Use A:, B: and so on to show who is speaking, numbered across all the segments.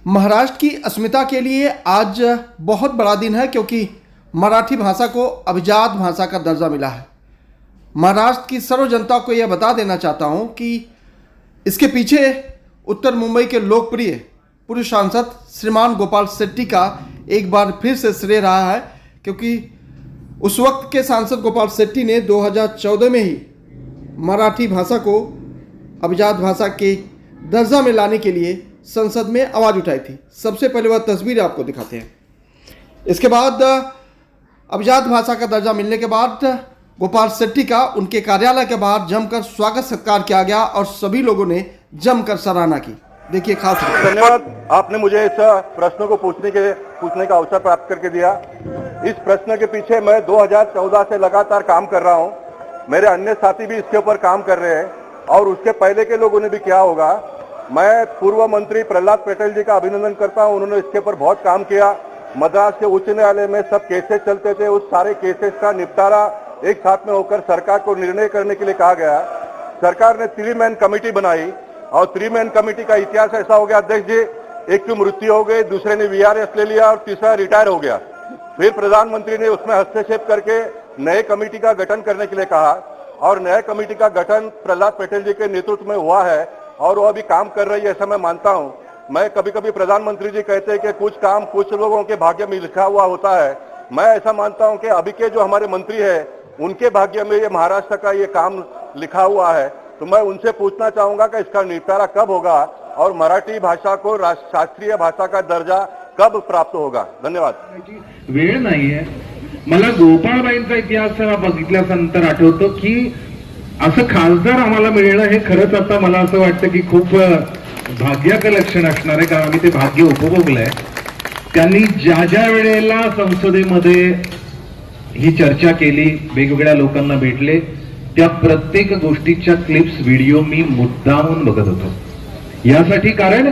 A: महाराष्ट्र की अस्मिता के लिए आज बहुत बड़ा दिन है, क्योंकि मराठी भाषा को अभिजात भाषा का दर्जा मिला है। महाराष्ट्र की सर्व जनता को यह बता देना चाहता हूं कि इसके पीछे उत्तर मुंबई के लोकप्रिय पूर्व सांसद श्रीमान गोपाल शेट्टी का एक बार फिर से श्रेय रहा है, क्योंकि उस वक्त के सांसद गोपाल शेट्टी ने 2014 में ही मराठी भाषा को अभिजात भाषा के दर्जा में लाने के लिए संसद में आवाज़ उठाई थी। सबसे पहले वह तस्वीर आपको दिखाते हैं। इसके बाद अभिजात भाषा का दर्जा मिलने के बाद गोपाल शेट्टी का उनके कार्यालय के बाहर जमकर स्वागत सत्कार किया गया और सभी लोगों ने जमकर सराहना की। देखिए खास
B: धन्यवाद, आपने मुझे इस प्रश्न को पूछने का अवसर प्राप्त करके दिया। इस प्रश्न के पीछे मैं 2014 से लगातार काम कर रहा हूं। मेरे अन्य साथी भी इसके ऊपर काम कर रहे हैं और उसके पहले के लोगों ने भी किया होगा। मैं पूर्व मंत्री प्रहलाद पटेल जी का अभिनंदन करता हूं, उन्होंने इसके ऊपर बहुत काम किया। मद्रास के उच्च न्यायालय में सब केसेस चलते थे, उस सारे केसेस का निपटारा एक साथ में होकर सरकार को निर्णय करने के लिए कहा गया। सरकार ने 3 मैन कमेटी बनाई और 3 मैन कमेटी का इतिहास ऐसा हो गया, अध्यक्ष जी, एक की मृत्यु हो गई, दूसरे ने VRS ले लिया और तीसरा रिटायर हो गया। फिर प्रधानमंत्री ने उसमें हस्तक्षेप करके नए कमेटी का गठन करने के लिए कहा और नए कमेटी का गठन प्रहलाद पटेल जी के नेतृत्व में हुआ है और वो अभी काम कर रही है, ऐसा मैं मानता हूं। मैं कभी कभी प्रधानमंत्री जी कहते हैं कि कुछ काम कुछ लोगों के भाग्य में लिखा हुआ होता है। मैं ऐसा मानता हूं कि अभी के जो हमारे मंत्री हैं उनके भाग्य में ये महाराष्ट्र का ये काम लिखा हुआ है। तो मैं उनसे पूछना चाहूंगा कि इसका निपटारा कब होगा और मराठी भाषा को शास्त्रीय भाषा का दर्जा कब प्राप्त होगा। धन्यवाद।
C: वेळ नाहीये। मला गोपाळबाईंचा इतिहास बघितल्यानंतर आठवतो की असं खासदार आम्हाला मिळणं हे खरंच आता मला असं वाटतं की खूप भाग्याचं लक्षण असणार आहे, कारण आम्ही ते भाग्य उपभोगलंय। त्यांनी ज्या ज्या वेळेला संसदेमध्ये ही चर्चा केली, वेगवेगळ्या लोकांना भेटले, त्या प्रत्येक गोष्टीच्या क्लिप्स व्हिडिओ मी मुद्दामून बघत होतो यासाठी, कारण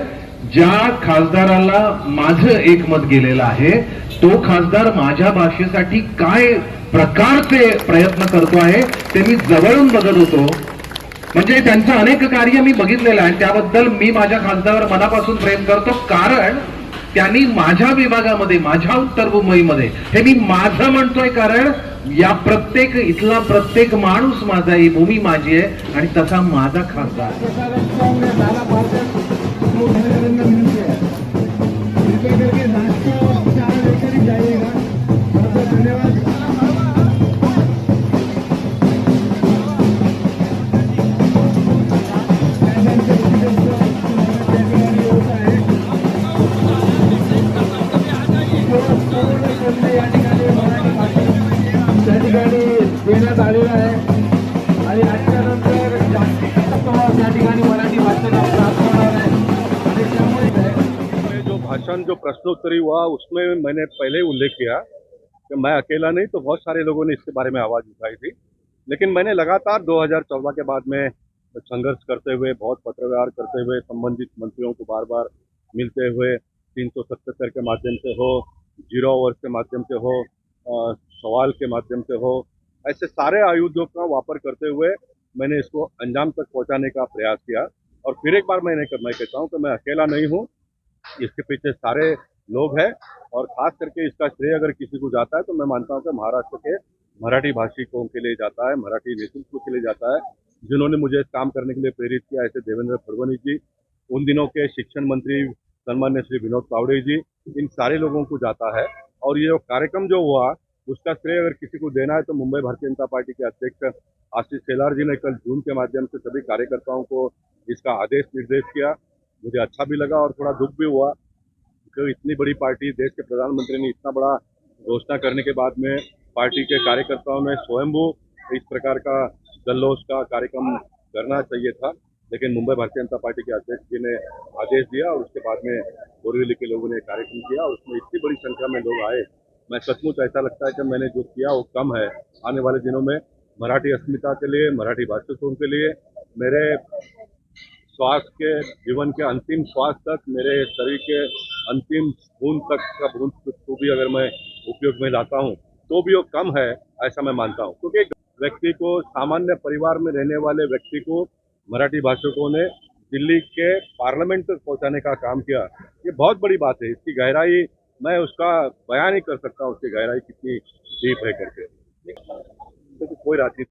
C: ज्या खासदाराला माझं एक मत गेलेलं आहे तो खासदार माझ्या भाषेसाठी काय प्रकारचे प्रयत्न करतो आहे ते मी जवळून बघत होतो। म्हणजे त्यांचं अनेक कार्य मी बघितलेलं आहे, त्याबद्दल मी माझ्या खासदारावर मनापासून प्रेम करतो, कारण त्यांनी माझ्या विभागामध्ये, माझ्या उत्तर मुंबईमध्ये, हे मी माझं म्हणतोय कारण या प्रत्येक इथला प्रत्येक माणूस माझा, ही भूमी माझी आहे आणि तसा माझा खासदार।
D: देण्यात आलेला आहे आणि आजच्यानंतर जास्तीत जास्त या ठिकाणी मराठी भाषेला प्राप्त होणार आहे आणि त्यामुळे
B: जो भाषण जो प्रश्नोत्तरी हुआ उसमें मैंने पहले उल्लेख किया कि मैं अकेला नहीं, तो बहुत सारे लोगों ने इसके बारे में आवाज़ उठाई थी। लेकिन मैंने लगातार 2014 के बाद में संघर्ष करते हुए, बहुत पत्र व्यवहार करते हुए, संबंधित मंत्रियों को बार बार मिलते हुए, 377 के माध्यम से हो, 0 आवर्स के माध्यम से हो, सवाल के माध्यम से हो, ऐसे सारे आयुधों का वापर करते हुए मैंने इसको अंजाम तक पहुंचाने का प्रयास किया। और फिर एक बार मैं कहता हूं कि मैं अकेला नहीं हूं, इसके पीछे सारे लोग हैं और खास करके इसका श्रेय अगर किसी को जाता है तो मैं मानता हूं कि महाराष्ट्र के मराठी भाषिकों के लिए जाता है, मराठी नेतृत्व के लिए जाता है, जिन्होंने मुझे काम करने के लिए प्रेरित किया, ऐसे देवेंद्र फडणवीस जी, उन दिनों के शिक्षण मंत्री सन्मान्य श्री विनोद तावड़े जी, इन सारे लोगों को जाता है। और ये कार्यक्रम जो हुआ उसका श्रेय अगर किसी को देना है तो मुंबई भारतीय जनता पार्टी के अध्यक्ष आशीष शेलार जी ने कल जूम के माध्यम से सभी कार्यकर्ताओं को इसका आदेश निर्देश किया। मुझे अच्छा भी लगा और थोड़ा दुख भी हुआ, क्योंकि इतनी बड़ी पार्टी, देश के प्रधानमंत्री ने इतना बड़ा घोषणा करने के बाद में पार्टी के कार्यकर्ताओं ने स्वयंभू इस प्रकार का जल्लोष का कार्यक्रम करना चाहिए था। लेकिन मुंबई भारतीय जनता पार्टी के अध्यक्ष जी ने आदेश दिया और उसके बाद में बोरीवली के लोगों ने कार्यक्रम किया और उसमें इतनी बड़ी संख्या में लोग आए। मैं सचमुच ऐसा लगता है कि मैंने जो किया वो कम है। आने वाले दिनों में मराठी अस्मिता के लिए, मराठी भाषिकों के लिए, मेरे श्वास के जीवन के अंतिम श्वास तक, मेरे शरीर के अंतिम बूंद तक का बूंद को भी अगर मैं उपयोग में लाता हूँ तो भी वो कम है, ऐसा मैं मानता हूँ। क्योंकि व्यक्ति को, सामान्य परिवार में रहने वाले व्यक्ति को मराठी भाषकों ने दिल्ली के पार्लियामेंट तक पहुंचाने का काम किया, ये बहुत बड़ी बात है। इसकी गहराई मैं उसका बयान नहीं कर सकता, उसकी गहराई कितनी डीप है करके। तो कोई राजनीति